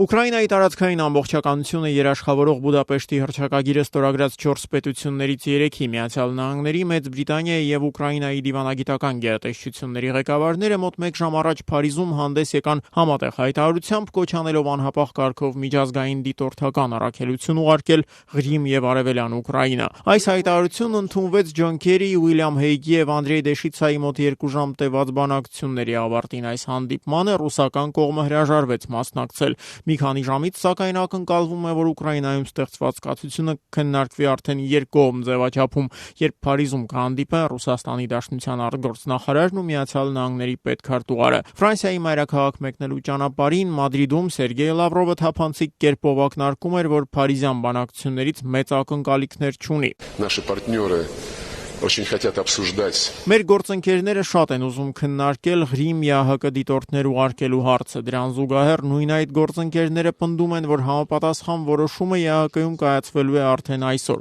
Ուկրաինայի տարածքային ամբողջականությունը երաշխավորող Բուդապեշտի հռչակագիրը ստորագրած 4 պետություններից 3-ի Միացյալ Նահանգների, Մեծ Բրիտանիայի եւ Ուկրաինայի դիվանագիտական գերատեսչությունների ղեկավարները մոտ 1 ժամ առաջ Փարիզում հանդես եկան համատեղ հայտարարությամբ, կոչ անելով անհապաղ կարգով միջազգային դիտորդական առաքելություն ուղարկել Ղրիմ եւ Արևելյան Ուկրաինա։ Այս հայտարարությունն ընդունվեց Ջոն Քերրի, Ուիլյամ Հեյգի եւ Անդրեյ Դեշիցայի մոտ 2 ժամ տևած բանակցությունների ավարտին։ Այս հանդիպմանը ռուսական կողմը հրաժարվեց մասնակցել։ Մի քանի ժամից, սակայն, ակնկալվում է, որ Ուկրաինայում ստեղծված կացությունը քննարկվի արդեն երկկողմ ձևաչափում, երբ Փարիզում կհանդիպեն Ռուսաստանի Դաշնության արտգործնախարարն ու Միացյալ Նահանգների պետքարտուղարը։ Ֆրանսիայի մայրաքաղաք մեկնելու ճանապարհին Մադրիդում Սերգեյ Լավրովը թափանցիկ կերպով ակնարկում էր, որ փարիզյան բանակցություններից մեծ ակնկալիքներ չունի։ Наши партнеры очень хотят обсуждать. Մեր գործընկերները շատ են ուզում քննարկել Ղրիմ ԵԱՀԿ դիտորդներ ուղարկելու հարցը։ Դրան զուգահեռ նույն այդ գործընկերները պնդում են, որ համապատասխան որոշումը ԵԱՀԿ-ում կայացվելու է արդեն այսօր։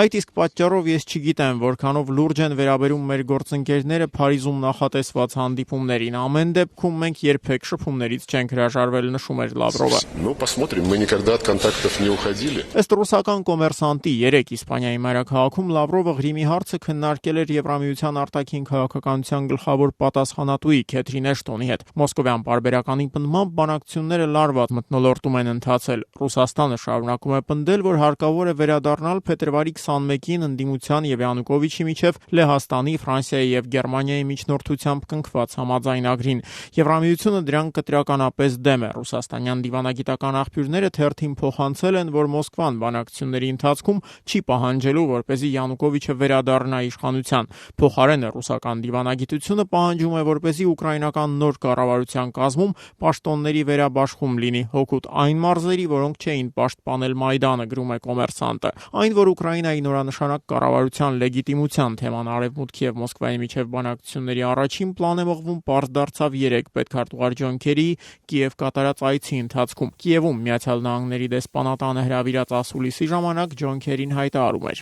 Այդ իսկ պատճառով ես չգիտեմ, որքանով լուրջ են վերաբերում մեր գործընկերները Փարիզում նախատեսված հանդիպումներին։ Ամեն դեպքում մենք երբեք շփումներից չենք հրաժարվել, նշում էր Լավրովը։ Ну, посмотрим, мы никогда от контактов не уходили. Ըստ ռուսական կոմերսանտի 3 Իսպանիայի մայրաքաղաքում Լավրովը Ղրիմի հարցը քննարկել էր Եվրամիության արտաքին քաղաքականության գլխավոր պատասխանատուի Քեթրին Էշտոնի հետ։ Մոսկովյան պարբերականի պնդմամբ բանակցությունները լարված մթնոլորտում են ընթացել։ Ռուսաստանը շարունակում է պնդել, որ հարկավոր է վերադառնալ փետրվարի 21-ին ընդդիմության եւ Յանուկովիչի միջև Լեհաստանի, Ֆրանսիայի եւ Գերմանիայի միջնորդությամբ կնքված համաձայնագրին։ Եվրամիությունը դրան կտրականապես դեմ է։ Ռուսաստանյան դիվանագիտական աղբյուրները թերթին փոխանցել են, որ Մոսկվան բանակցությունների ընթացքում չի պահանջելու, որպեսզի Յանուկովիչը վերադառնա իշխանության։ Փոխարենը ռուսական դիվանագիտությունը պահանջում է, որպեսզի ուկրաինական նոր կառավարության կազմում պաշտոնների վերաբաշխում լինի, հօգուտ այն մարզերի, որոնք չէին պաշտպանել Մայդանը, գրում է կոմերսանտը։ Այն, որ Ուկրաինայի նորանշանակ կառավարության լեգիտիմության թեման Արևմուտքի եւ Մոսկվայի միջև բանակցությունների առաջին պլան է մղվում, պարզ դարձավ 3 պետքարտուղար Ջոն Քերրիի Կիև կատարած այցի ընթացքում։ Կիևում Միացյալ Նահանգների դեսպանատանը հրավիրած ասուլիսի ժամանակ Ջոն Քերրին հայտարարում էր.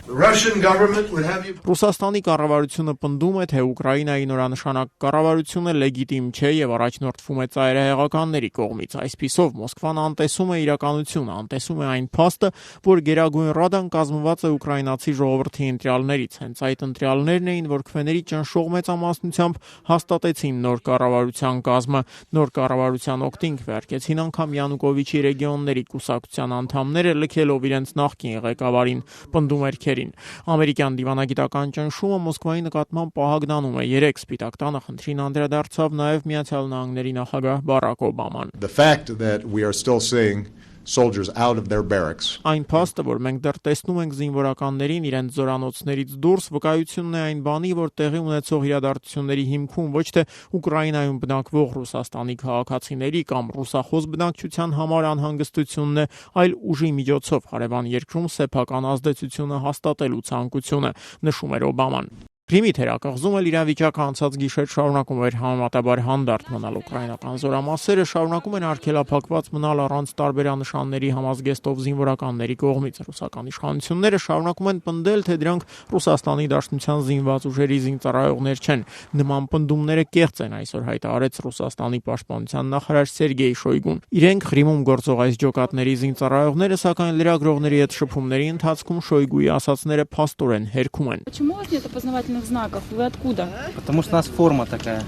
Ռուսաստանի կառավարությունը պնդում է, թե Ուկրաինայի նորանշանակ կառավարությունը լեգիտիմ չէ եւ առաջնորդվում է ծայրահեղականների կողմից։ Այսպիսով Մոսկվան անտեսում է իրականությունը, անտեսում է այն փաստը, որ Գերագույն Ռադան կազմված է ուկրաինացի ժողովրդի ընտրյալներից։ Հենց այդ ընտրյալներն էին, որ քվեների ճնշող մեծամասնությամբ հաստատեցին նոր կառավարության կազմը։ Նոր կառավարության օգտին քվեարկեցին անգամ Յանուկովիչի ռեգիոնների կուսակցության անդամները, լքելով իրենց նախկին ղեկավարին, պնդում էր Քերին։ Ամերիկյան դիվանագիտական ճնշումը Մոսկվայի նկատմամբ պահագնանում է։ 3 Սպիտակ տանը խնդրին անդրադարձավ նաև Միացյալ Նահանգների նախագահ Բարակ Օբաման։ The fact that we are still seeing soldiers out of their barracks. Այն փաստը, որ մենք դեռ տեսնում ենք զինվորականներին իրենց զորանոցներից դուրս, վկայությունն է այն բանի, որ տեղի ունեցող իրադարձությունների հիմքում ոչ թե Ուկրաինայում բնակվող Ռուսաստանի քաղաքացիների կամ ռուսախոս բնակչության համար անհանգստությունն է, այլ ուժի միջոցով հարևան երկրում սեփական ազդեցությունը հաստատելու ցանկությունը, նշում էր Օբաման։ Ղրիմի թերակղզում էլ իրավիճակը անցած գիշեր շարունակում էր համեմատաբար հանդարտ մնալ։ Ուկրաինական զորամասերը շարունակում են արգելափակված մնալ առանց տարբերանշանների համազգեստով զինվորականների կողմից։ Ռուսական իշխանությունները շարունակում են պնդել, թե դրանք Ռուսաստանի Դաշնության զինված ուժերի զինծառայողներ չեն։ Նման պնդումները կեղծ են, այսօր հայտարարեց Ռուսաստանի պաշտպանության նախարար Սերգեյ Շոյգուն։ Իրենք Ղրիմում գործող այս ջոկատների զինծառայողները, սակայն լրագրողների հետ շփումների ընթացքում Շոյգուի ասածները փաստորեն հերքում են։ Знаков. Вы откуда? Потому что у нас форма такая.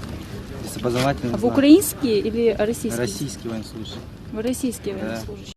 Опознавательный знак. Вы украинские или российские? Российские военнослужащие. Вы российские военнослужащие.